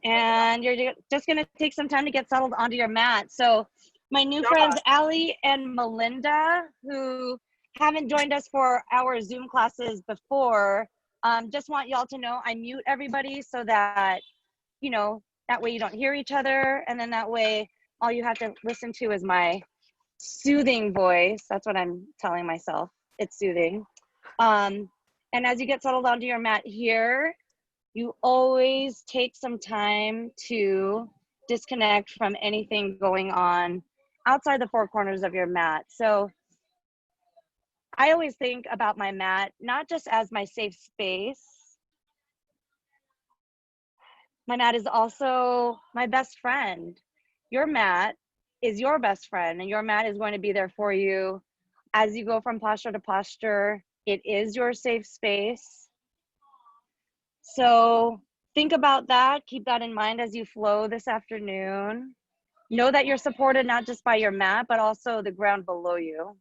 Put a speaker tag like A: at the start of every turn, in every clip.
A: And you're just gonna take some time to get settled onto your mat. So my new friends, Allie and Melinda, who haven't joined us for our Zoom classes before, just want y'all to know I mute everybody so that, you know, that way you don't hear each other. And then that way all you have to listen to is my soothing voice. That's what I'm telling myself. It's soothing. And as you get settled onto your mat here, you always take some time to disconnect from anything going on outside the four corners of your mat. So I always think about my mat, not just as my safe space. My mat is also my best friend. Your mat is your best friend, and your mat is going to be there for you as you go from posture to posture. It is your safe space. So think about that. Keep that in mind as you flow this afternoon. Know that you're supported not just by your mat, but also the ground below you.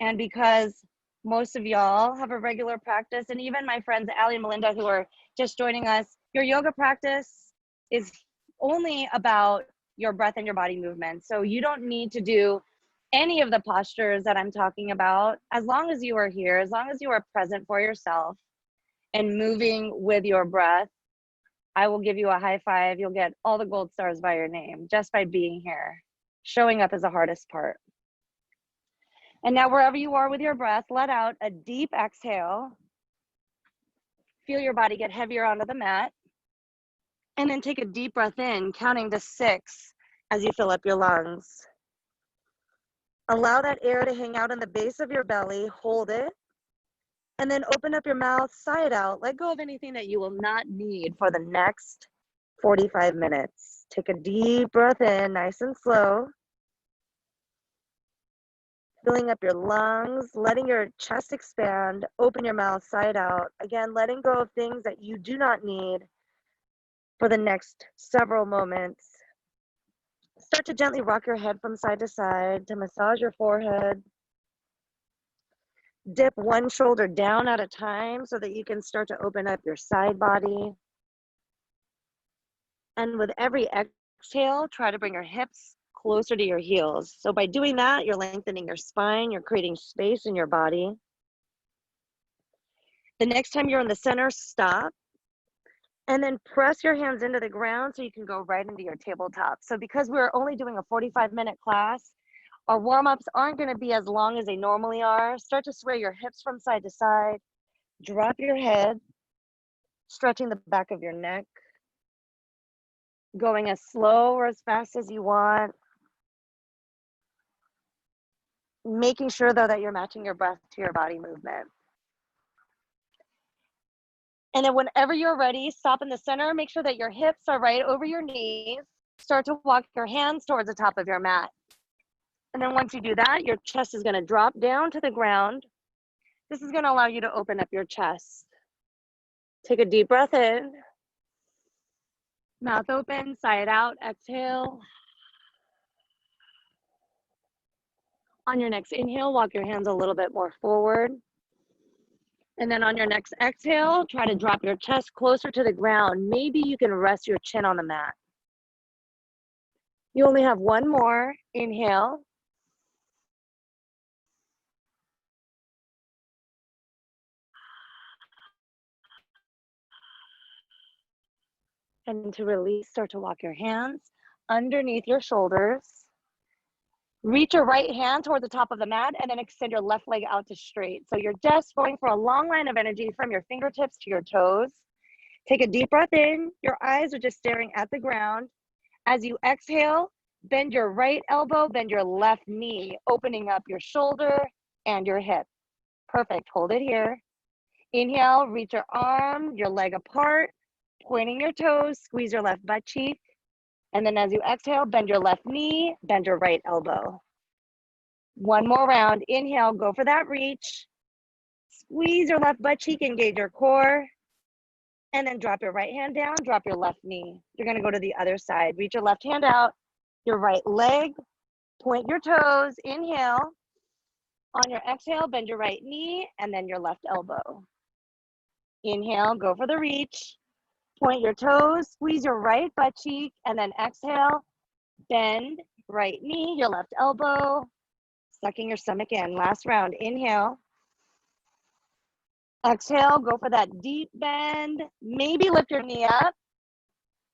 A: And because most of y'all have a regular practice, and even my friends Allie and Melinda who are just joining us, your yoga practice is only about your breath and your body movement. So you don't need to do any of the postures that I'm talking about. As long as you are here, as long as you are present for yourself and moving with your breath, I will give you a high five. You'll get all the gold stars by your name just by being here. Showing up is the hardest part. And now wherever you are with your breath, let out a deep exhale. Feel your body get heavier onto the mat. And then take a deep breath in, counting to 6 as you fill up your lungs. Allow that air to hang out in the base of your belly, hold it, and then open up your mouth, sigh it out. Let go of anything that you will not need for the next 45 minutes. Take a deep breath in, nice and slow. Filling up your lungs, letting your chest expand, open your mouth, sigh it out. Again, letting go of things that you do not need for the next several moments. Start to gently rock your head from side to side to massage your forehead. Dip one shoulder down at a time so that you can start to open up your side body. And with every exhale, try to bring your hips closer to your heels. So by doing that, you're lengthening your spine, you're creating space in your body. The next time you're in the center, stop. And then press your hands into the ground so you can go right into your tabletop. So because we're only doing a 45-minute class, our warm-ups aren't going to be as long as they normally are. Start to sway your hips from side to side. Drop your head, stretching the back of your neck. Going as slow or as fast as you want. Making sure, though, that you're matching your breath to your body movement. And then whenever you're ready, stop in the center. Make sure that your hips are right over your knees. Start to walk your hands towards the top of your mat. And then once you do that, your chest is going to drop down to the ground. This is going to allow you to open up your chest. Take a deep breath in. Mouth open, sigh it out, exhale. On your next inhale, walk your hands a little bit more forward. And then on your next exhale, try to drop your chest closer to the ground. Maybe you can rest your chin on the mat. You only have one more. Inhale. And to release, start to walk your hands underneath your shoulders. Reach your right hand toward the top of the mat and then extend your left leg out to straight. So you're just going for a long line of energy from your fingertips to your toes. Take a deep breath in. Your eyes are just staring at the ground. As you exhale, bend your right elbow, bend your left knee, opening up your shoulder and your hip. Perfect. Hold it here. Inhale, reach your arm, your leg apart, pointing your toes, squeeze your left butt cheek. And then as you exhale, bend your left knee, bend your right elbow. One more round. Inhale, go for that reach. Squeeze your left butt cheek, engage your core. And then drop your right hand down, drop your left knee. You're gonna go to the other side. Reach your left hand out, your right leg, point your toes, inhale. On your exhale, bend your right knee and then your left elbow. Inhale, go for the reach. Point your toes, squeeze your right butt cheek, and then exhale, bend, right knee, your left elbow, sucking your stomach in. Last round, inhale. Exhale, go for that deep bend. Maybe lift your knee up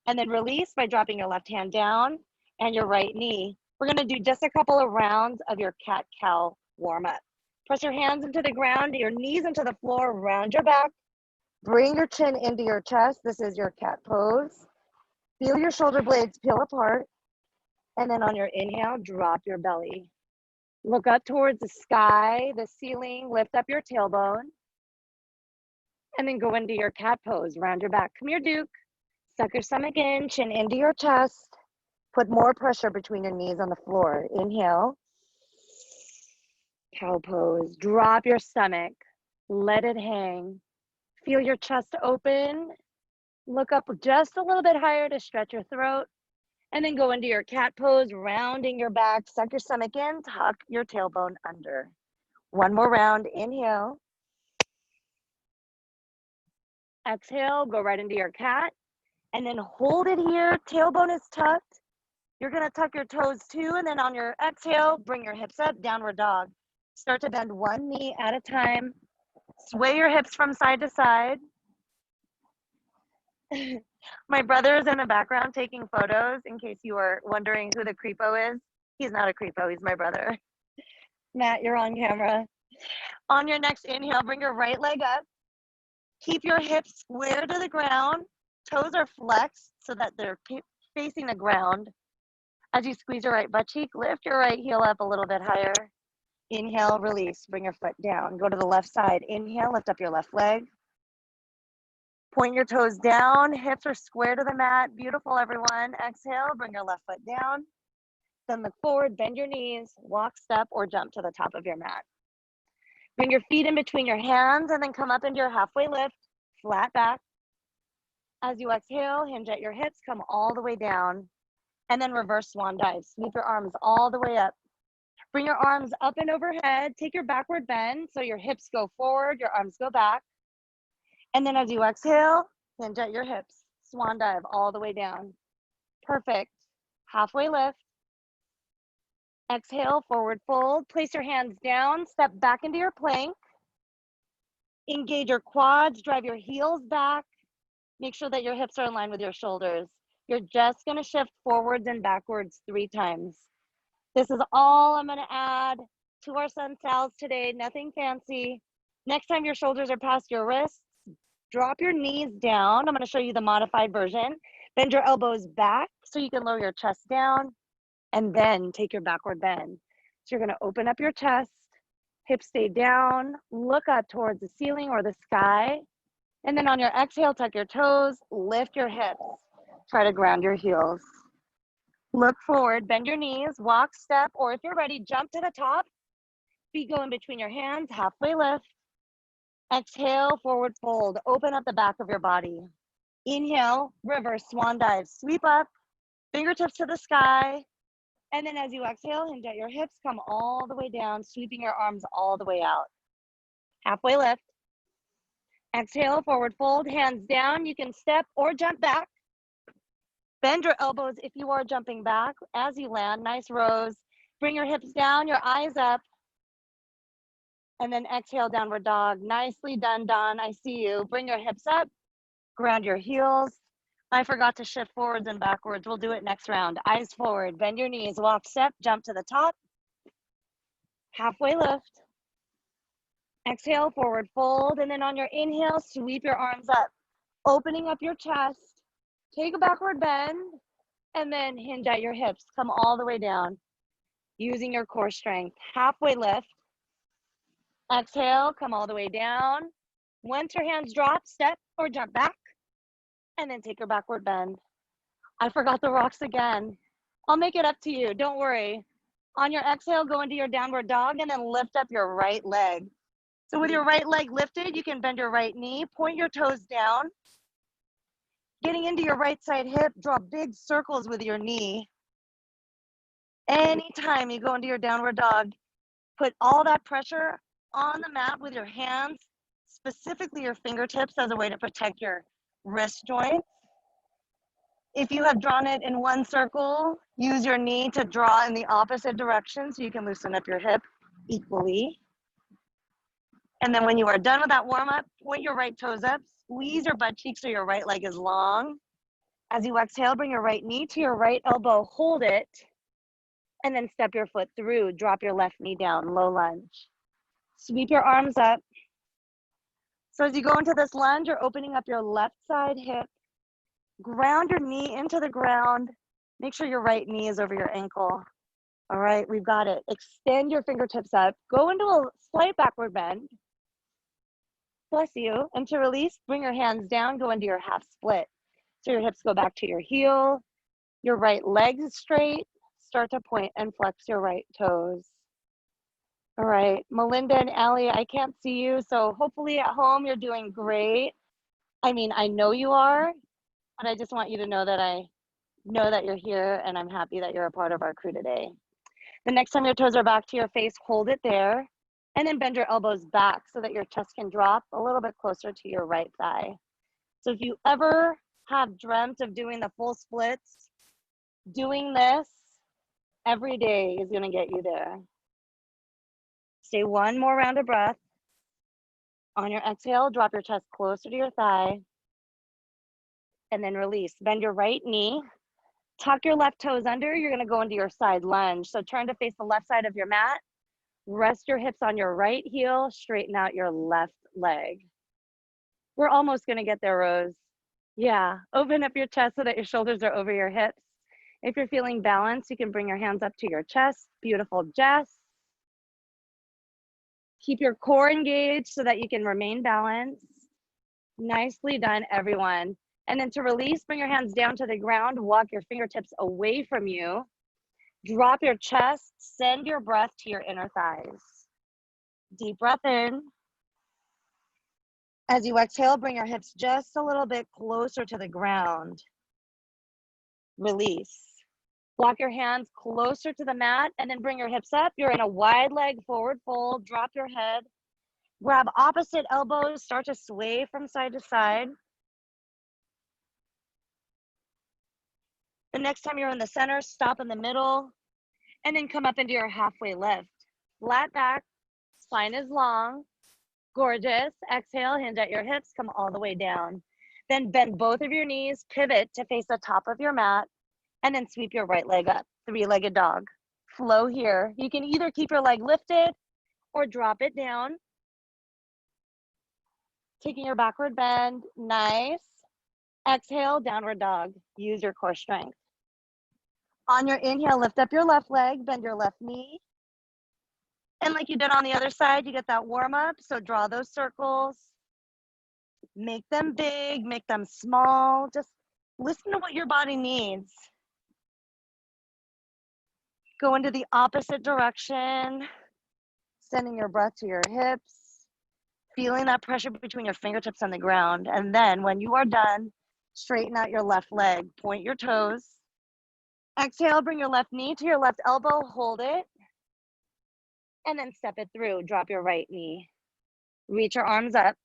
A: and then release by dropping your left hand down and your right knee. We're gonna do just a couple of rounds of your cat-cow warm-up. Press your hands into the ground, your knees into the floor, round your back. Bring your chin into your chest. This is your cat pose. Feel your shoulder blades peel apart. And then on your inhale, drop your belly. Look up towards the sky, the ceiling, lift up your tailbone. And then go into your cat pose, round your back. Come here, Duke. Suck your stomach in, chin into your chest. Put more pressure between your knees on the floor. Inhale. Cow pose. Drop your stomach. Let it hang. Feel your chest open. Look up just a little bit higher to stretch your throat. And then go into your cat pose, rounding your back. Suck your stomach in, tuck your tailbone under. One more round. Inhale. Exhale, go right into your cat. And then hold it here. Tailbone is tucked. You're going to tuck your toes too. And then on your exhale, bring your hips up, downward dog. Start to bend one knee at a time. Sway your hips from side to side. My brother is in the background taking photos in case you were wondering who the creepo is. He's not a creepo, he's my brother. Matt, you're on camera. On your next inhale, bring your right leg up. Keep your hips square to the ground. Toes are flexed so that they're facing the ground. As you squeeze your right butt cheek, lift your right heel up a little bit higher. Inhale, release, bring your foot down. Go to the left side. Inhale, lift up your left leg. Point your toes down, hips are square to the mat. Beautiful, everyone. Exhale, bring your left foot down. Then look forward, bend your knees, walk, step, or jump to the top of your mat. Bring your feet in between your hands and then come up into your halfway lift, flat back. As you exhale, hinge at your hips, come all the way down, and then reverse swan dive. Sweep your arms all the way up. Bring your arms up and overhead. Take your backward bend so your hips go forward, your arms go back. And then as you exhale, hinge at your hips, swan dive all the way down. Perfect. Halfway lift. Exhale, forward fold. Place your hands down, step back into your plank. Engage your quads, drive your heels back. Make sure that your hips are in line with your shoulders. You're just gonna shift forwards and backwards 3 times. This is all I'm gonna add to our sun salves today, nothing fancy. Next time your shoulders are past your wrists, drop your knees down. I'm gonna show you the modified version. Bend your elbows back so you can lower your chest down and then take your backward bend. So you're gonna open up your chest, hips stay down, look up towards the ceiling or the sky. And then on your exhale, tuck your toes, lift your hips. Try to ground your heels. Look forward, bend your knees, walk, step, or if you're ready, jump to the top. Feet go in between your hands, halfway lift. Exhale, forward fold. Open up the back of your body. Inhale, reverse swan dive. Sweep up, fingertips to the sky. And then as you exhale, hinge at your hips, come all the way down, sweeping your arms all the way out. Halfway lift. Exhale, forward fold, hands down. You can step or jump back. Bend your elbows if you are jumping back as you land. Nice rows. Bring your hips down, your eyes up. And then exhale, downward dog. Nicely done, Don. I see you. Bring your hips up. Ground your heels. I forgot to shift forwards and backwards. We'll do it next round. Eyes forward. Bend your knees. Walk, step, jump to the top. Halfway lift. Exhale, forward fold, and then on your inhale, sweep your arms up, opening up your chest. Take a backward bend, and then hinge at your hips. Come all the way down, using your core strength. Halfway lift. Exhale, come all the way down. Once your hands drop, step or jump back, and then take your backward bend. I forgot the rocks again. I'll make it up to you, don't worry. On your exhale, go into your downward dog, and then lift up your right leg. So with your right leg lifted, you can bend your right knee, point your toes down. Getting into your right side hip, draw big circles with your knee. Anytime you go into your downward dog, put all that pressure on the mat with your hands, specifically your fingertips as a way to protect your wrist joints. If you have drawn it in one circle, use your knee to draw in the opposite direction so you can loosen up your hip equally. And then when you are done with that warm up, point your right toes up, squeeze your butt cheeks so your right leg is long. As you exhale, bring your right knee to your right elbow, hold it, and then step your foot through. Drop your left knee down, low lunge. Sweep your arms up. So as you go into this lunge, you're opening up your left side hip. Ground your knee into the ground. Make sure your right knee is over your ankle. All right, we've got it. Extend your fingertips up. Go into a slight backward bend. Bless you. And to release, bring your hands down, go into your half split. So your hips go back to your heel. Your right leg is straight. Start to point and flex your right toes. All right, Melinda and Allie, I can't see you, so hopefully at home you're doing great. I mean, I know you are, but I just want you to know that I know that you're here and I'm happy that you're a part of our crew today. The next time your toes are back to your face, hold it there, and then bend your elbows back so that your chest can drop a little bit closer to your right thigh. So if you ever have dreamt of doing the full splits, doing this every day is gonna get you there. Stay one more round of breath. On your exhale, drop your chest closer to your thigh, and then release. Bend your right knee, tuck your left toes under. You're gonna go into your side lunge. So turn to face the left side of your mat. Rest your hips on your right heel, straighten out your left leg. We're almost gonna get there, Rose. Yeah, open up your chest so that your shoulders are over your hips. If you're feeling balanced, you can bring your hands up to your chest. Beautiful, Jess. Keep your core engaged so that you can remain balanced. Nicely done, everyone. And then to release, bring your hands down to the ground, walk your fingertips away from you. Drop your chest, send your breath to your inner thighs. Deep breath in. As you exhale, bring your hips just a little bit closer to the ground. Release. Walk your hands closer to the mat and then bring your hips up. You're in a wide leg forward fold. Drop your head. Grab opposite elbows. Start to sway from side to side. The next time you're in the center, stop in the middle and then come up into your halfway lift. Flat back, spine is long. Gorgeous. Exhale, hinge at your hips, come all the way down. Then bend both of your knees, pivot to face the top of your mat, and then sweep your right leg up, three-legged dog. Flow here. You can either keep your leg lifted or drop it down. Taking your backward bend, nice. Exhale, downward dog. Use your core strength. On your inhale, lift up your left leg, bend your left knee. And like you did on the other side, you get that warm up. So draw those circles. Make them big, make them small. Just listen to what your body needs. Go into the opposite direction, sending your breath to your hips, feeling that pressure between your fingertips on the ground. And then when you are done, straighten out your left leg, point your toes. Exhale, bring your left knee to your left elbow, hold it, and then step it through. Drop your right knee. Reach your arms up.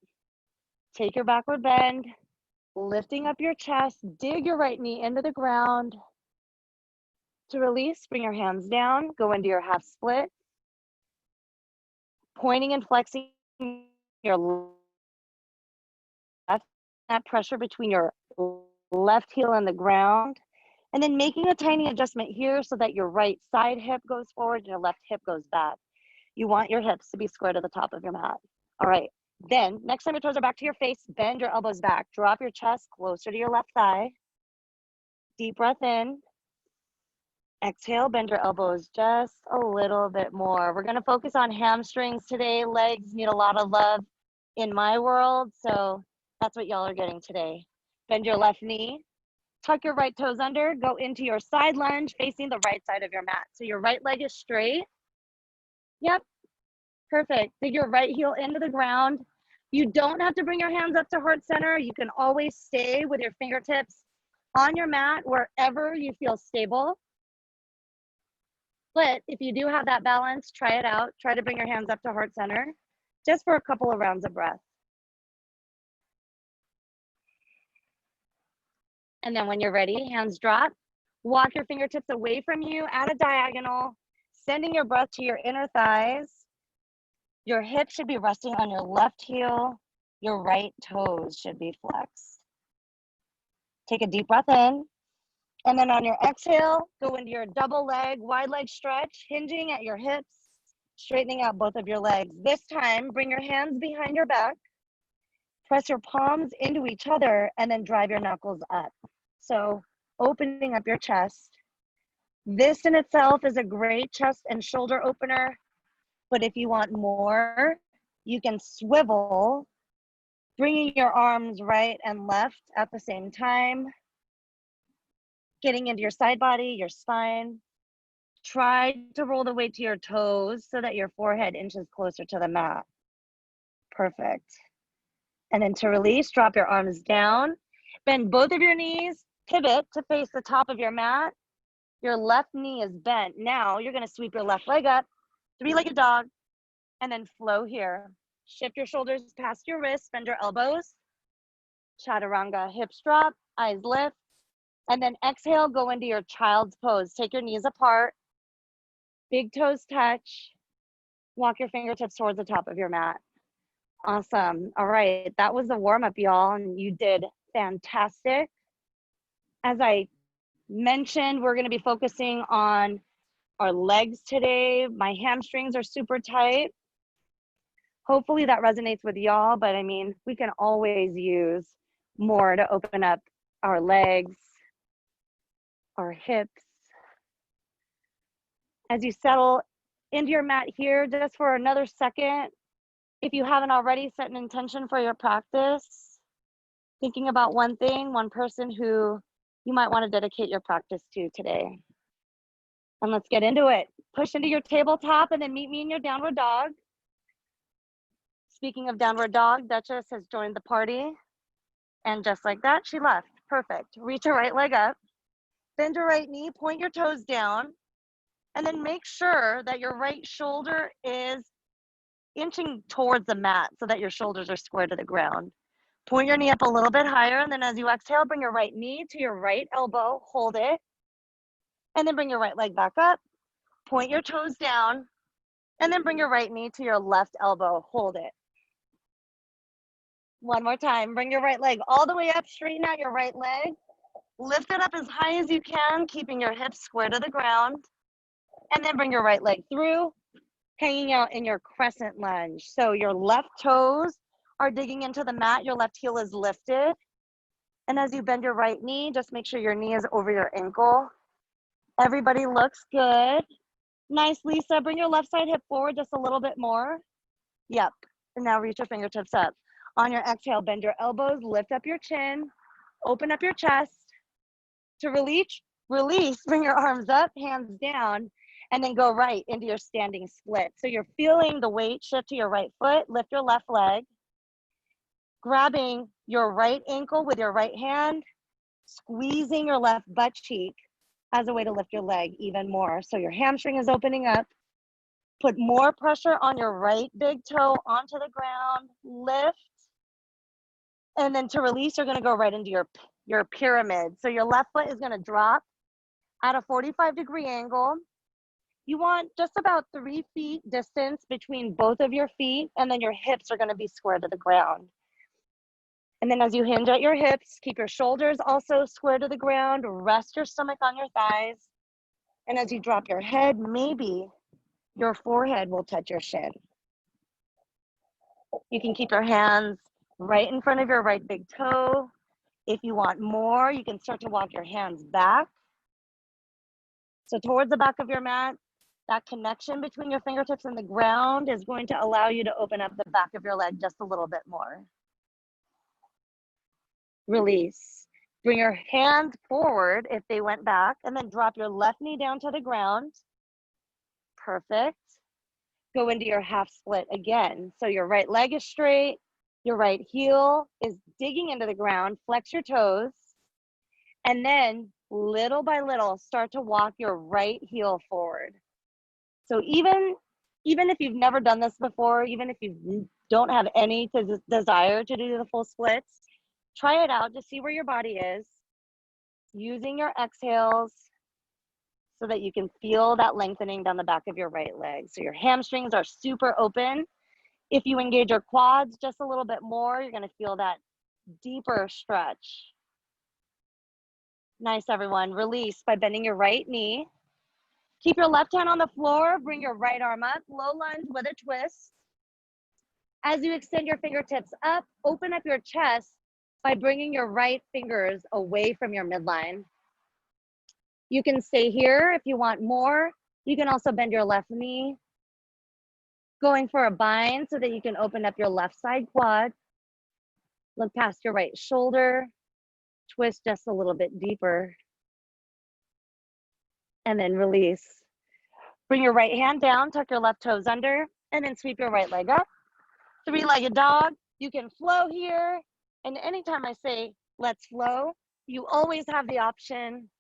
A: Take your backward bend, lifting up your chest, dig your right knee into the ground. To release, bring your hands down, go into your half split, pointing and flexing your left, that pressure between your left heel and the ground, and then making a tiny adjustment here so that your right side hip goes forward and your left hip goes back. You want your hips to be square to the top of your mat. All right, then next time your toes are back to your face, bend your elbows back, drop your chest closer to your left thigh. Deep breath in. Exhale, bend your elbows just a little bit more. We're gonna focus on hamstrings today. Legs need a lot of love in my world, so that's what y'all are getting today. Bend your left knee, tuck your right toes under, go into your side lunge facing the right side of your mat. So your right leg is straight. Yep, perfect. Dig your right heel into the ground. You don't have to bring your hands up to heart center. You can always stay with your fingertips on your mat wherever you feel stable. But if you do have that balance, try it out. Try to bring your hands up to heart center just for a couple of rounds of breath. And then when you're ready, hands drop. Walk your fingertips away from you at a diagonal, sending your breath to your inner thighs. Your hips should be resting on your left heel. Your right toes should be flexed. Take a deep breath in. And then on your exhale, go into your double leg, wide leg stretch, hinging at your hips, straightening out both of your legs. This time, bring your hands behind your back. Press your palms into each other and then drive your knuckles up. So opening up your chest. This in itself is a great chest and shoulder opener, but if you want more, you can swivel, bringing your arms right and left at the same time, getting into your side body, your spine. Try to roll the weight to your toes so that your forehead inches closer to the mat. Perfect. And then to release, drop your arms down, bend both of your knees, pivot to face the top of your mat. Your left knee is bent. Now you're gonna sweep your left leg up, three-legged dog, and then flow here. Shift your shoulders past your wrists, bend your elbows. Chaturanga, hips drop, eyes lift. And then exhale, go into your child's pose. Take your knees apart, big toes touch. Walk your fingertips towards the top of your mat. Awesome. All right, that was the warm-up, y'all, and you did fantastic. As I mentioned, we're gonna be focusing on our legs today. My hamstrings are super tight. Hopefully that resonates with y'all, but I mean, we can always use more to open up our legs, our hips. As you settle into your mat here, just for another second, if you haven't already, set an intention for your practice, thinking about one thing, one person who you might want to dedicate your practice to today. And let's get into it. Push into your tabletop and then meet me in your downward dog. Speaking of downward dog, Duchess has joined the party. And just like that, she left. Perfect. Reach your right leg up. Bend your right knee, point your toes down, and then make sure that your right shoulder is inching towards the mat so that your shoulders are square to the ground. Point your knee up a little bit higher, and then as you exhale, bring your right knee to your right elbow, hold it, and then bring your right leg back up, point your toes down, and then bring your right knee to your left elbow, hold it. One more time, bring your right leg all the way up, straighten out your right leg, lift it up as high as you can, keeping your hips square to the ground, and then bring your right leg through, hanging out in your crescent lunge. So your left toes are digging into the mat, your left heel is lifted. And as you bend your right knee, just make sure your knee is over your ankle. Everybody looks good. Nice, Lisa. Bring your left side hip forward just a little bit more. Yep. And now reach your fingertips up. On your exhale, bend your elbows, lift up your chin, open up your chest. To release, bring your arms up, hands down, and then go right into your standing split. So you're feeling the weight shift to your right foot, lift your left leg, grabbing your right ankle with your right hand, squeezing your left butt cheek as a way to lift your leg even more. So your hamstring is opening up. Put more pressure on your right big toe onto the ground, lift. And then to release, you're gonna go right into your pyramid. So your left foot is gonna drop at a 45-degree angle. You want just about 3 feet distance between both of your feet, and then your hips are gonna be square to the ground. And then as you hinge at your hips, keep your shoulders also square to the ground, rest your stomach on your thighs. And as you drop your head, maybe your forehead will touch your shin. You can keep your hands right in front of your right big toe. If you want more, you can start to walk your hands back. So towards the back of your mat, that connection between your fingertips and the ground is going to allow you to open up the back of your leg just a little bit more. Release. Bring your hands forward if they went back, and then drop your left knee down to the ground. Perfect. Go into your half split again. So your right leg is straight, your right heel is digging into the ground, flex your toes, and then little by little, start to walk your right heel forward. So even if you've never done this before, even if you don't have any desire to do the full splits, try it out to see where your body is. using your exhales so that you can feel that lengthening down the back of your right leg. So your hamstrings are super open. If you engage your quads just a little bit more, you're gonna feel that deeper stretch. Nice, everyone. Release by bending your right knee. Keep your left hand on the floor, bring your right arm up, low lunge with a twist. As you extend your fingertips up, open up your chest by bringing your right fingers away from your midline. You can stay here if you want more. You can also bend your left knee, going for a bind so that you can open up your left side quad. Look past your right shoulder, twist just a little bit deeper, and then release. Bring your right hand down, tuck your left toes under, and then sweep your right leg up. Three-legged dog. You can flow here, and anytime I say let's flow, you always have the option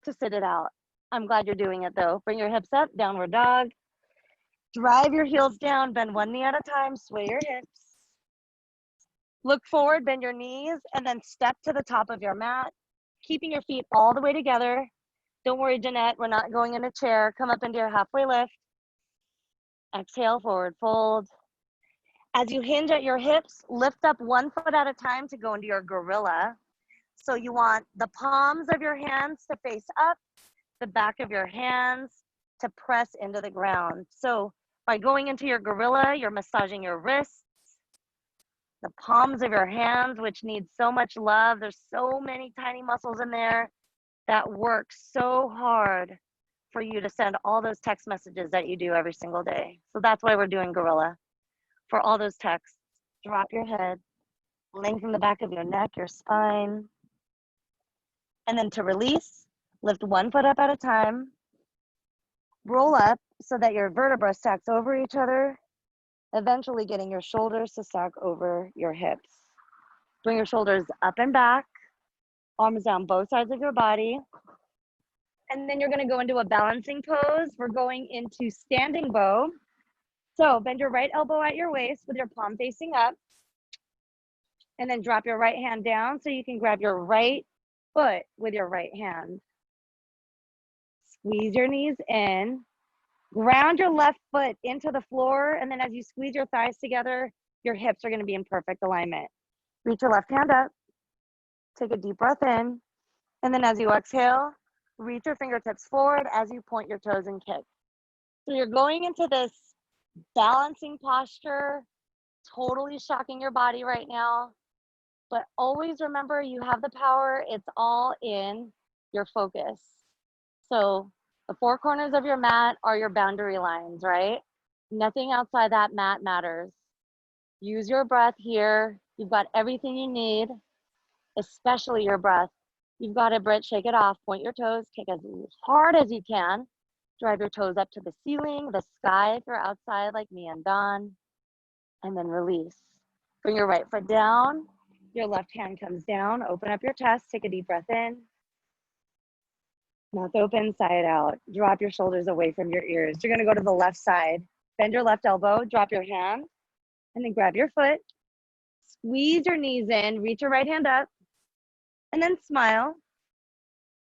A: to sit it out. I'm glad you're doing it though. Bring your hips up, downward dog. Drive your heels down, bend one knee at a time, sway your hips. Look forward, bend your knees, and then step to the top of your mat, keeping your feet all the way together. Don't worry, Jeanette, we're not going in a chair. Come up into your halfway lift. Exhale, forward fold. As you hinge at your hips, lift up 1 foot at a time to go into your gorilla. So you want the palms of your hands to face up, the back of your hands to press into the ground. So by going into your gorilla, you're massaging your wrists, the palms of your hands, which need so much love. There's so many tiny muscles in there that work so hard for you to send all those text messages that you do every single day. So that's why we're doing gorilla. For all those texts, drop your head, lengthen the back of your neck, your spine. And then to release, lift 1 foot up at a time, roll up so that your vertebra stacks over each other, eventually getting your shoulders to stack over your hips. Bring your shoulders up and back, arms down both sides of your body. And then you're gonna go into a balancing pose. We're going into standing bow. So bend your right elbow at your waist with your palm facing up, and then drop your right hand down so you can grab your right foot with your right hand. Squeeze your knees in, ground your left foot into the floor, and then as you squeeze your thighs together, your hips are gonna be in perfect alignment. Reach your left hand up, take a deep breath in, and then as you exhale, reach your fingertips forward as you point your toes and kick. So you're going into this balancing posture, totally shocking your body right now, but always remember you have the power. It's all in your focus. So the four corners of your mat are your boundary lines, right? Nothing outside that mat matters. Use your breath here. You've got everything you need, especially your breath. You've got it, Britt. Shake it off. Point your toes. Kick as hard as you can. Drive your toes up to the ceiling, the sky if you're outside like me and Dawn. And then release. Bring your right foot down. Your left hand comes down. Open up your chest. Take a deep breath in. Mouth open, side out. Drop your shoulders away from your ears. You're going to go to the left side. Bend your left elbow. Drop your hand. And then grab your foot. Squeeze your knees in. Reach your right hand up. And then smile.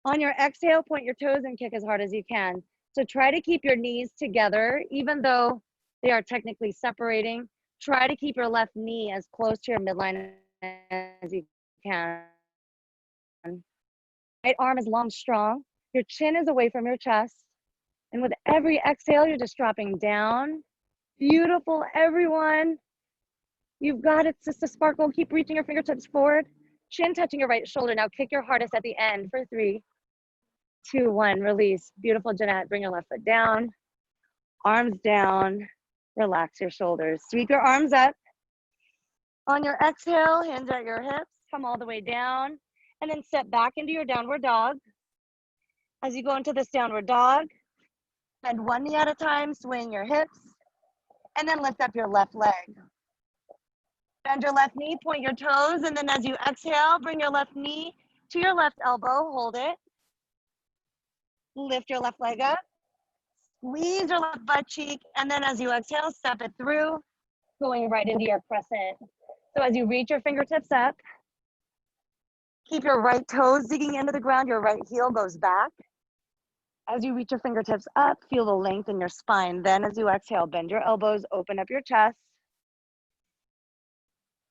A: On your exhale, point your toes and kick as hard as you can. So try to keep your knees together, even though they are technically separating. Try to keep your left knee as close to your midline as you can. Right arm is long, strong. Your chin is away from your chest. And with every exhale, you're just dropping down. Beautiful, everyone. You've got it, Sister Sparkle. Keep reaching your fingertips forward. Chin touching your right shoulder. Now kick your hardest at the end for 3, 2, 1, release. Beautiful, Jeanette. Bring your left foot down. Arms down. Relax your shoulders. Sweep your arms up. On your exhale, hinge at your hips. Come all the way down. And then step back into your downward dog. As you go into this downward dog, bend one knee at a time, swing your hips, and then lift up your left leg. Bend your left knee, point your toes, and then as you exhale, bring your left knee to your left elbow, hold it. Lift your left leg up, squeeze your left butt cheek, and then as you exhale, step it through, going right into your crescent. So as you reach your fingertips up, Keep your right toes digging into the ground. Your right heel goes back. As you reach your fingertips up, feel the length in your spine. Then as you exhale, bend your elbows, open up your chest.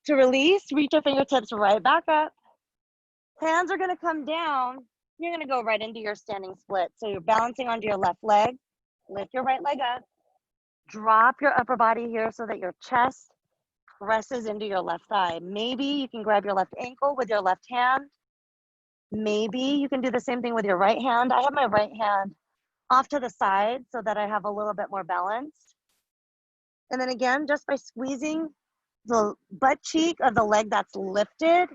A: To release, reach your fingertips right back up. Hands are gonna come down. You're gonna go right into your standing split. So you're balancing onto your left leg. Lift your right leg up. Drop your upper body here so that your chest presses into your left thigh. Maybe you can grab your left ankle with your left hand. Maybe you can do the same thing with your right hand. I have my right hand off to the side so that I have a little bit more balance. And then again, just by squeezing the butt cheek of the leg that's lifted,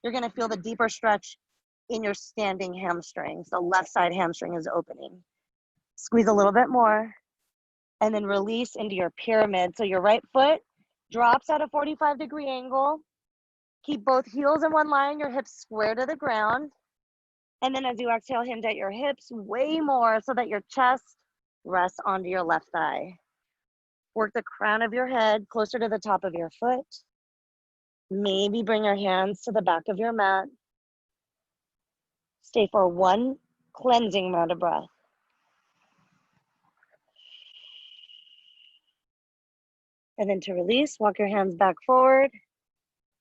A: you're gonna feel the deeper stretch in your standing hamstrings. The left side hamstring is opening. Squeeze a little bit more and then release into your pyramid. So your right foot drops at a 45-degree angle. Keep both heels in one line, your hips square to the ground. And then as you exhale, hinge at your hips way more so that your chest rests onto your left thigh. Work the crown of your head closer to the top of your foot. Maybe bring your hands to the back of your mat. Stay for one cleansing round of breath. And then to release, walk your hands back forward.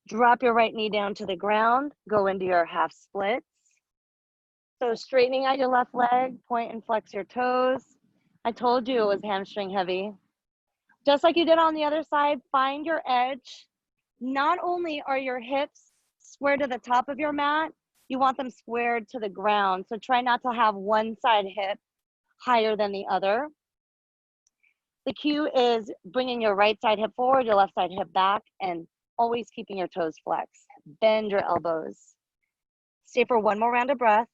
A: Drop your right knee down to the ground. Go into your half splits. So straightening out your left leg, point and flex your toes. I told you it was hamstring heavy. Just like you did on the other side, find your edge. Not only are your hips square to the top of your mat, you want them squared to the ground. So try not to have one side hip higher than the other. The cue is bringing your right side hip forward, your left side hip back, and always keeping your toes flexed. Bend your elbows. Stay for one more round of breath.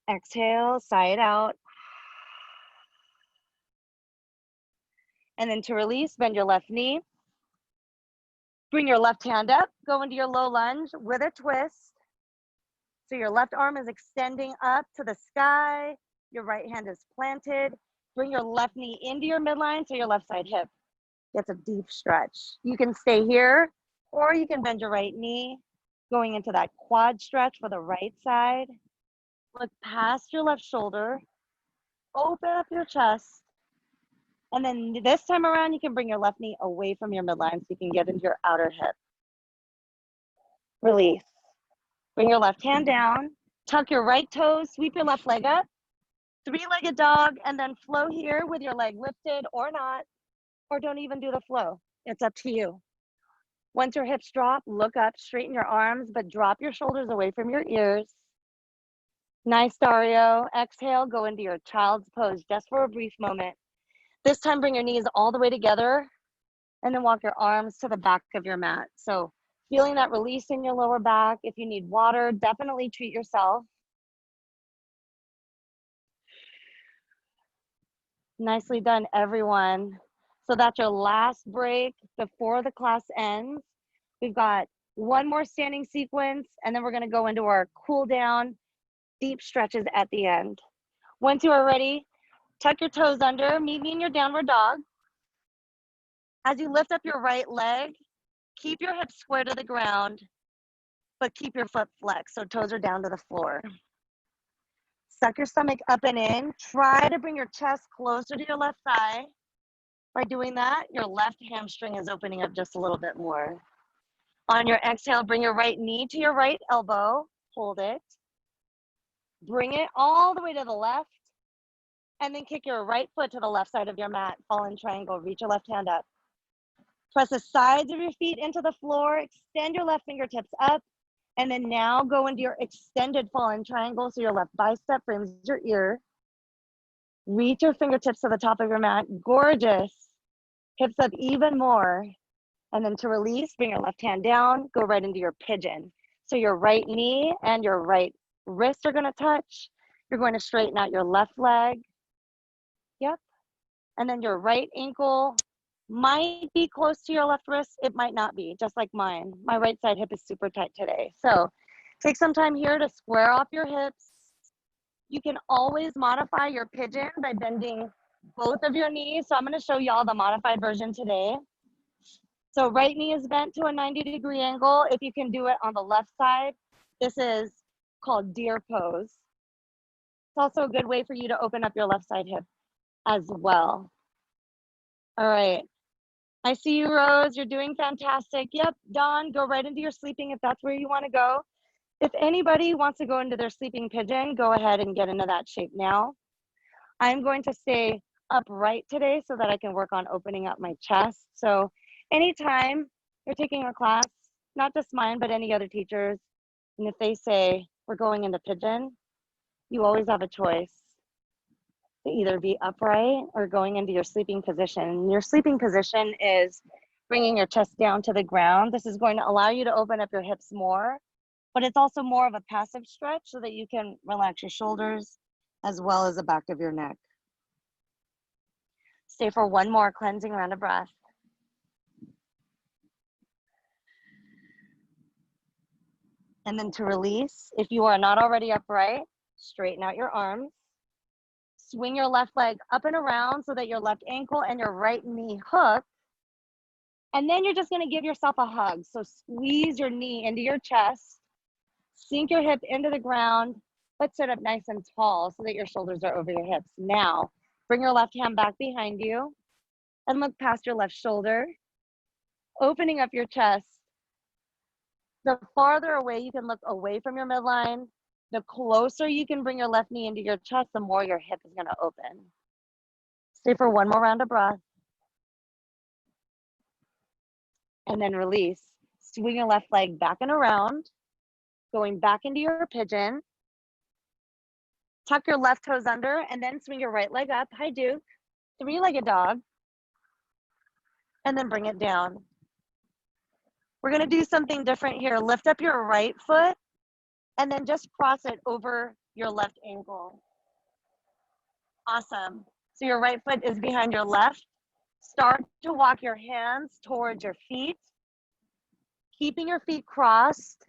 A: Exhale, sigh it out. And then to release, bend your left knee. Bring your left hand up, go into your low lunge with a twist. So your left arm is extending up to the sky. Your right hand is planted. Bring your left knee into your midline so your left side hip gets a deep stretch. You can stay here or you can bend your right knee, going into that quad stretch for the right side. Look past your left shoulder. Open up your chest. And then this time around, you can bring your left knee away from your midline so you can get into your outer hip. Release. Bring your left hand down. Tuck your right toes. Sweep your left leg up. Three-legged dog. And then flow here with your leg lifted or not. Or don't even do the flow. It's up to you. Once your hips drop, look up. Straighten your arms, but drop your shoulders away from your ears. Nice, Dario. Exhale. Go into your child's pose just for a brief moment. This time, bring your knees all the way together and then walk your arms to the back of your mat. So feeling that release in your lower back. If you need water, definitely treat yourself. Nicely done, everyone. So that's your last break before the class ends. We've got one more standing sequence, and then we're gonna go into our cool down, deep stretches at the end. Once you are ready, tuck your toes under, meet me in your downward dog. As you lift up your right leg, keep your hips square to the ground, but keep your foot flexed, so toes are down to the floor. Suck your stomach up and in. Try to bring your chest closer to your left thigh. By doing that, your left hamstring is opening up just a little bit more. On your exhale, bring your right knee to your right elbow. Hold it. Bring it all the way to the left. And then kick your right foot to the left side of your mat. Fallen triangle. Reach your left hand up. Press the sides of your feet into the floor. Extend your left fingertips up. And then now go into your extended fallen triangle. So your left bicep frames your ear. Reach your fingertips to the top of your mat. Gorgeous. Hips up even more. And then to release, bring your left hand down. Go right into your pigeon. So your right knee and your right wrist are going to touch. You're going to straighten out your left leg. Yep. And then your right ankle might be close to your left wrist. It might not be, just like mine. My right side hip is super tight today. So take some time here to square off your hips. You can always modify your pigeon by bending both of your knees. So I'm going to show y'all the modified version today. So right knee is bent to a 90-degree angle. If you can do it on the left side, this is called deer pose. It's also a good way for you to open up your left side hip as well. All right. I see you, Rose. You're doing fantastic. Yep, Dawn, go right into your sleeping if that's where you want to go. If anybody wants to go into their sleeping pigeon, go ahead and get into that shape now. I'm going to stay upright today so that I can work on opening up my chest. So anytime you're taking a class, not just mine, but any other teachers, and if they say we're going into pigeon, you always have a choice to either be upright or going into your sleeping position. Your sleeping position is bringing your chest down to the ground. This is going to allow you to open up your hips more, but it's also more of a passive stretch so that you can relax your shoulders as well as the back of your neck. Stay for one more cleansing round of breath. And then to release, if you are not already upright, straighten out your arms. Swing your left leg up and around so that your left ankle and your right knee hook. And then you're just going to give yourself a hug. So squeeze your knee into your chest, sink your hip into the ground, but sit up nice and tall so that your shoulders are over your hips. Now, bring your left hand back behind you and look past your left shoulder, opening up your chest. The farther away you can look away from your midline, the closer you can bring your left knee into your chest, the more your hip is going to open. Stay for one more round of breath. And then release. Swing your left leg back and around, going back into your pigeon. Tuck your left toes under and then swing your right leg up. Hi, Duke. Three-legged dog. And then bring it down. We're going to do something different here. Lift up your right foot and then just cross it over your left ankle. Awesome. So your right foot is behind your left. Start to walk your hands towards your feet, keeping your feet crossed,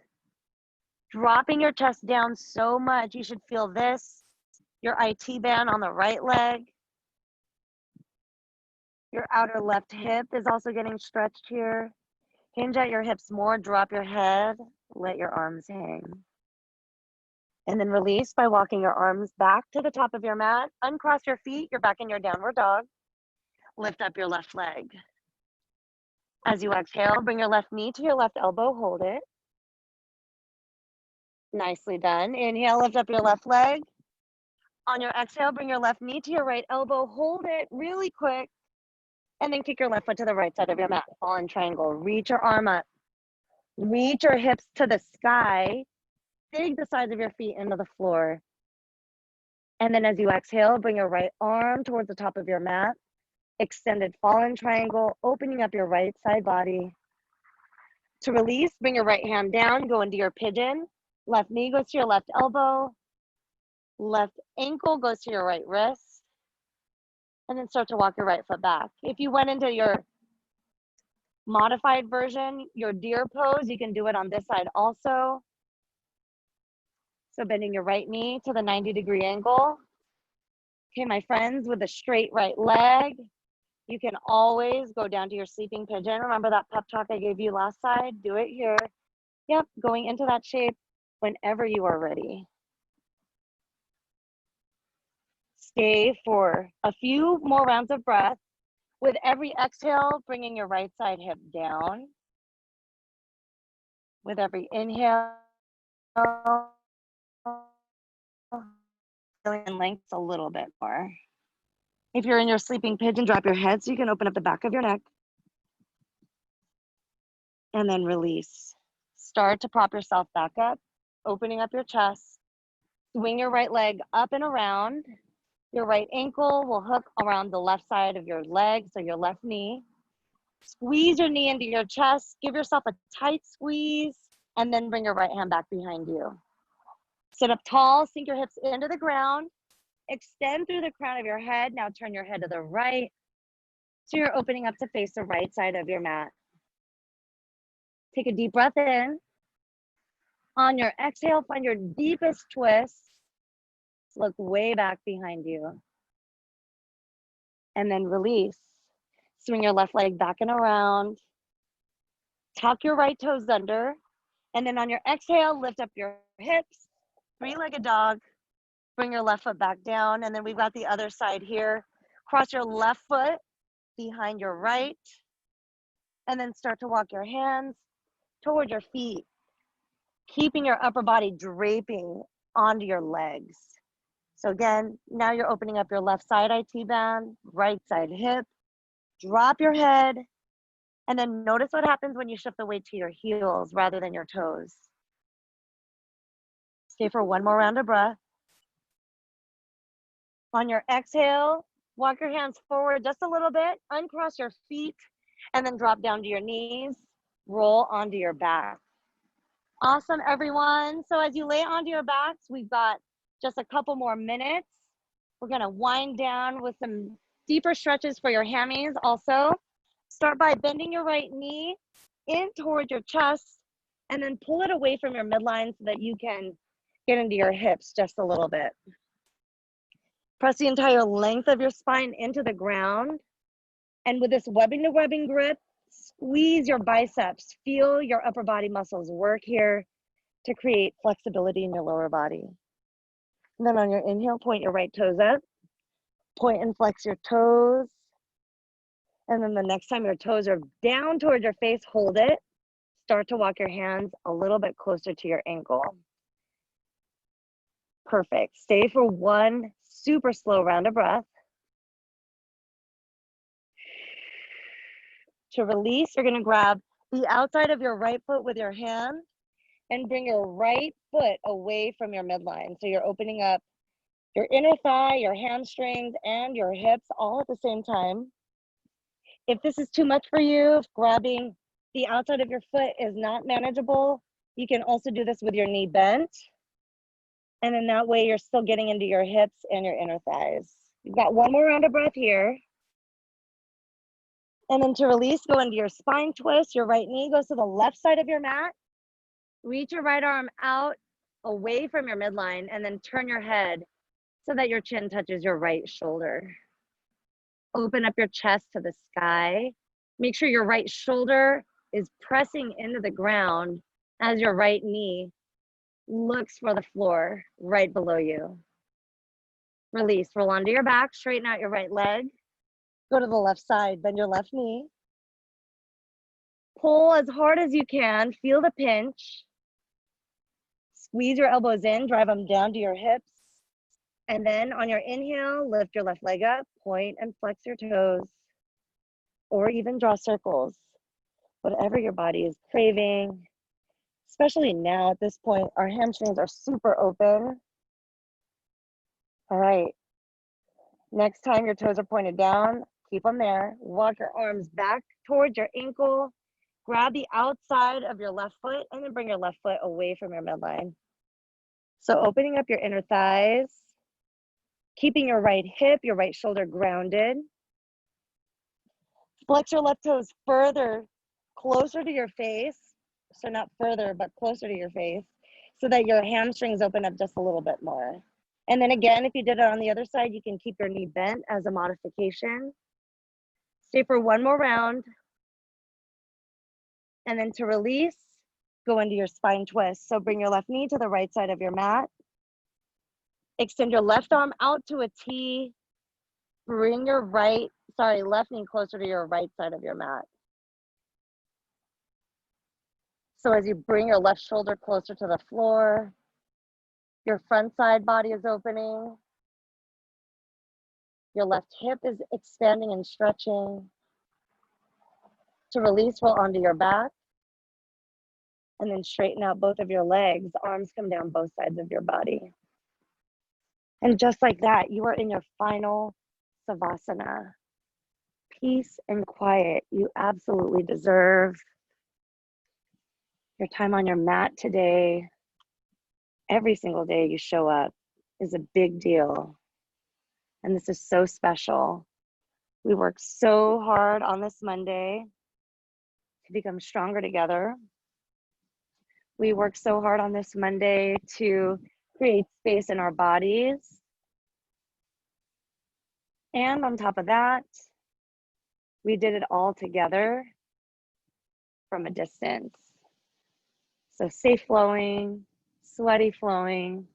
A: dropping your chest down so much. You should feel this, your IT band on the right leg. Your outer left hip is also getting stretched here. Hinge at your hips more, drop your head, let your arms hang. And then release by walking your arms back to the top of your mat. Uncross your feet, you're back in your downward dog. Lift up your left leg. As you exhale, bring your left knee to your left elbow, hold it. Nicely done. Inhale, lift up your left leg. On your exhale, bring your left knee to your right elbow, hold it really quick, and then kick your left foot to the right side of your mat. Fallen triangle, reach your arm up. Reach your hips to the sky. Dig the sides of your feet into the floor. And then as you exhale, bring your right arm towards the top of your mat. Extended fallen triangle, opening up your right side body. To release, bring your right hand down, go into your pigeon. Left knee goes to your left elbow. Left ankle goes to your right wrist. And then start to walk your right foot back. If you went into your modified version, your deer pose, you can do it on this side also. So bending your right knee to the 90-degree angle. Okay, my friends, with a straight right leg, you can always go down to your sleeping pigeon. Remember that pep talk I gave you last side? Do it here. Yep, going into that shape whenever you are ready. Stay for a few more rounds of breath. With every exhale, bringing your right side hip down. With every inhale, feeling length a little bit more. If you're in your sleeping pigeon, drop your head so you can open up the back of your neck. And then release. Start to prop yourself back up, opening up your chest. Swing your right leg up and around. Your right ankle will hook around the left side of your leg, so your left knee. Squeeze your knee into your chest. Give yourself a tight squeeze, and then bring your right hand back behind you. Sit up tall, sink your hips into the ground. Extend through the crown of your head. Now turn your head to the right. So you're opening up to face the right side of your mat. Take a deep breath in. On your exhale, find your deepest twist. Look way back behind you. And then release. Swing your left leg back and around. Tuck your right toes under. And then on your exhale, lift up your hips, three-legged dog. Bring your left foot back down. And then we've got the other side here. Cross your left foot behind your right. And then start to walk your hands toward your feet, keeping your upper body draping onto your legs. So again, now you're opening up your left side IT band, right side hip. Drop your head. And then notice what happens when you shift the weight to your heels rather than your toes. Stay for one more round of breath. On your exhale, walk your hands forward just a little bit, uncross your feet, and then drop down to your knees, roll onto your back. Awesome, everyone. So as you lay onto your backs, we've got just a couple more minutes. We're gonna wind down with some deeper stretches for your hammies also. Start by bending your right knee in towards your chest, and then pull it away from your midline so that you can get into your hips just a little bit. Press the entire length of your spine into the ground. And with this webbing to webbing grip, squeeze your biceps. Feel your upper body muscles work here to create flexibility in your lower body. And then on your inhale, point your right toes up. Point and flex your toes. And then the next time your toes are down towards your face, hold it. Start to walk your hands a little bit closer to your ankle. Perfect. Stay for one super slow round of breath. To release, you're gonna grab the outside of your right foot with your hand and bring your right foot away from your midline. So you're opening up your inner thigh, your hamstrings, and your hips all at the same time. If this is too much for you, if grabbing the outside of your foot is not manageable, you can also do this with your knee bent. And then that way you're still getting into your hips and your inner thighs. You've got one more round of breath here. And then to release, go into your spine twist. Your right knee goes to the left side of your mat. Reach your right arm out away from your midline and then turn your head so that your chin touches your right shoulder. Open up your chest to the sky. Make sure your right shoulder is pressing into the ground as your right knee looks for the floor right below you. Release, roll onto your back, straighten out your right leg. Go to the left side, bend your left knee. Pull as hard as you can, feel the pinch. Squeeze your elbows in, drive them down to your hips. And then on your inhale, lift your left leg up, point and flex your toes, or even draw circles. Whatever your body is craving, especially now at this point, our hamstrings are super open. All right, next time your toes are pointed down, keep them there. Walk your arms back towards your ankle, grab the outside of your left foot, and then bring your left foot away from your midline. So opening up your inner thighs, keeping your right hip, your right shoulder grounded. Flex your left toes further, closer to your face. So not further, but closer to your face, so that your hamstrings open up just a little bit more. And then again, if you did it on the other side, you can keep your knee bent as a modification. Stay for one more round. And then to release, go into your spine twist. So bring your left knee to the right side of your mat. Extend your left arm out to a T. Bring your left knee closer to your right side of your mat. So as you bring your left shoulder closer to the floor, your front side body is opening. Your left hip is expanding and stretching. To release, roll onto your back. And then straighten out both of your legs. Arms come down both sides of your body. And just like that, you are in your final Savasana. Peace and quiet. You absolutely deserve your time on your mat today. Every single day you show up is a big deal. And this is so special. We worked so hard on this Monday to become stronger together. We worked so hard on this Monday to create space in our bodies. And on top of that, we did it all together from a distance. So safe flowing, sweaty flowing,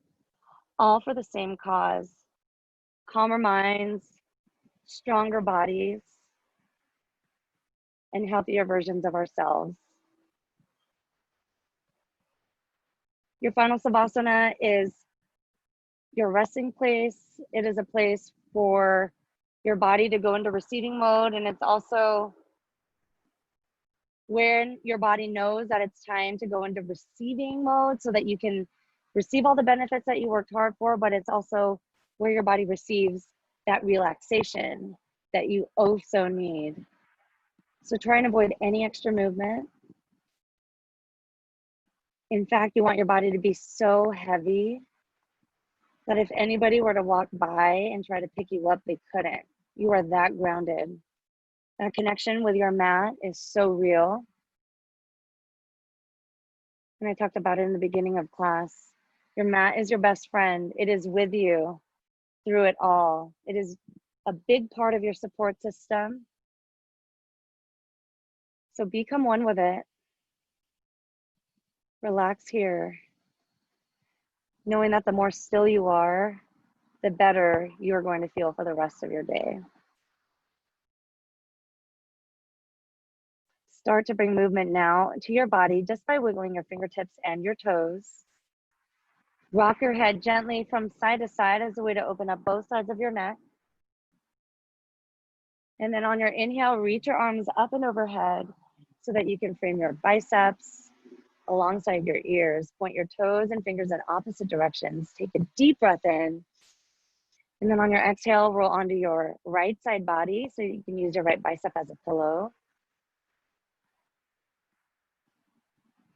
A: all for the same cause. Calmer minds, stronger bodies, and healthier versions of ourselves. Your final Savasana is your resting place. It is a place for your body to go into receiving mode, and it's also when your body knows that it's time to go into receiving mode so that you can receive all the benefits that you worked hard for, but it's also where your body receives that relaxation that you oh so need. So try and avoid any extra movement. In fact, you want your body to be so heavy that if anybody were to walk by and try to pick you up, they couldn't. You are that grounded. That connection with your mat is so real. And I talked about it in the beginning of class. Your mat is your best friend. It is with you through it all. It is a big part of your support system. So become one with it. Relax here, knowing that the more still you are, the better you're going to feel for the rest of your day. Start to bring movement now to your body just by wiggling your fingertips and your toes. Rock your head gently from side to side as a way to open up both sides of your neck. And then on your inhale, reach your arms up and overhead so that you can frame your biceps alongside your ears. Point your toes and fingers in opposite directions. Take a deep breath in. And then on your exhale, roll onto your right side body so you can use your right bicep as a pillow.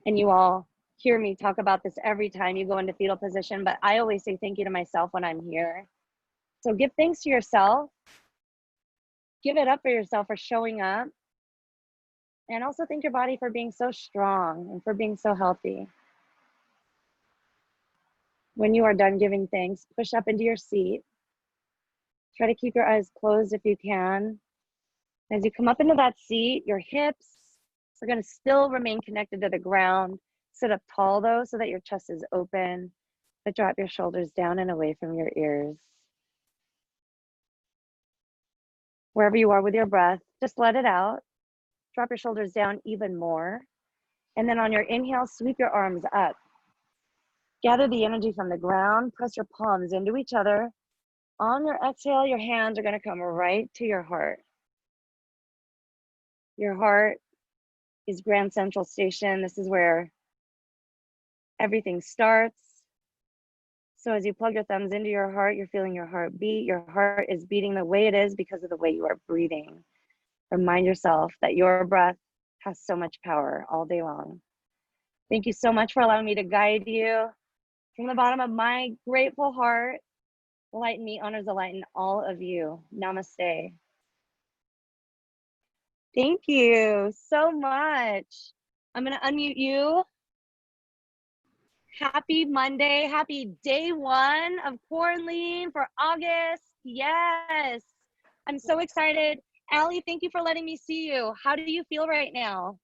A: And you all hear me talk about this every time you go into fetal position, but I always say thank you to myself when I'm here. So give thanks to yourself. Give it up for yourself for showing up. And also thank your body for being so strong and for being so healthy. When you are done giving thanks, push up into your seat. Try to keep your eyes closed if you can. As you come up into that seat, your hips are going to still remain connected to the ground. Sit up tall though, so that your chest is open, but drop your shoulders down and away from your ears. Wherever you are with your breath, just let it out. Drop your shoulders down even more. And then on your inhale, sweep your arms up. Gather the energy from the ground, press your palms into each other. On your exhale, your hands are going to come right to your heart. Your heart is Grand Central Station. This is where everything starts. So as you plug your thumbs into your heart, you're feeling your heart beat. Your heart is beating the way it is because of the way you are breathing. Remind yourself that your breath has so much power all day long. Thank you so much for allowing me to guide you. From the bottom of my grateful heart, the light in me honors the light in all of you. Namaste. Thank you so much. I'm going to unmute you. Happy Monday. Happy day one of quarantine for August. Yes. I'm so excited. Allie, thank you for letting me see you. How do you feel right now?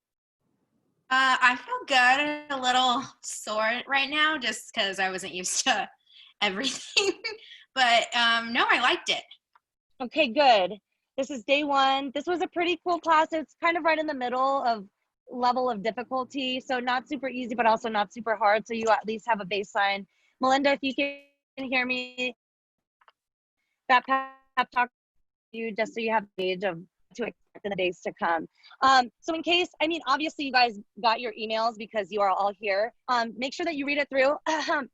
B: I feel good, a little sore right now just because I wasn't used to everything. But no, I liked it.
A: Okay, good. This is day one. This was a pretty cool class. It's kind of right in the middle of level of difficulty. So not super easy, but also not super hard. So you at least have a baseline. Melinda, if you can hear me, that pep talk you just so you have the age of to expect in the days to come. So in case, I mean, obviously you guys got your emails because you are all here. Make sure that you read it through,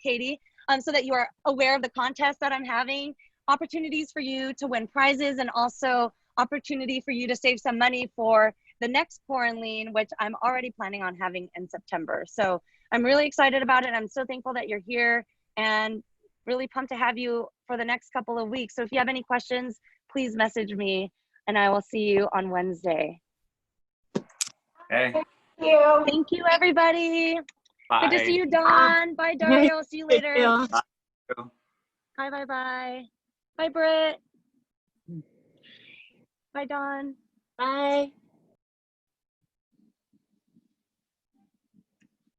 A: Katie, so that you are aware of the contest that I'm having, opportunities for you to win prizes, and also opportunity for you to save some money for the next quarantine, which I'm already planning on having in September. So I'm really excited about it. I'm so thankful that you're here and really pumped to have you for the next couple of weeks. So if you have any questions, please message me and I will see you on Wednesday.
C: Hey.
A: Thank you. Thank you, everybody.
C: Bye.
A: Good to see you, Dawn. Bye, Dario. See you later.
C: Bye.
A: Bye, bye, bye. Bye, Britt. Bye, Dawn.
D: Bye.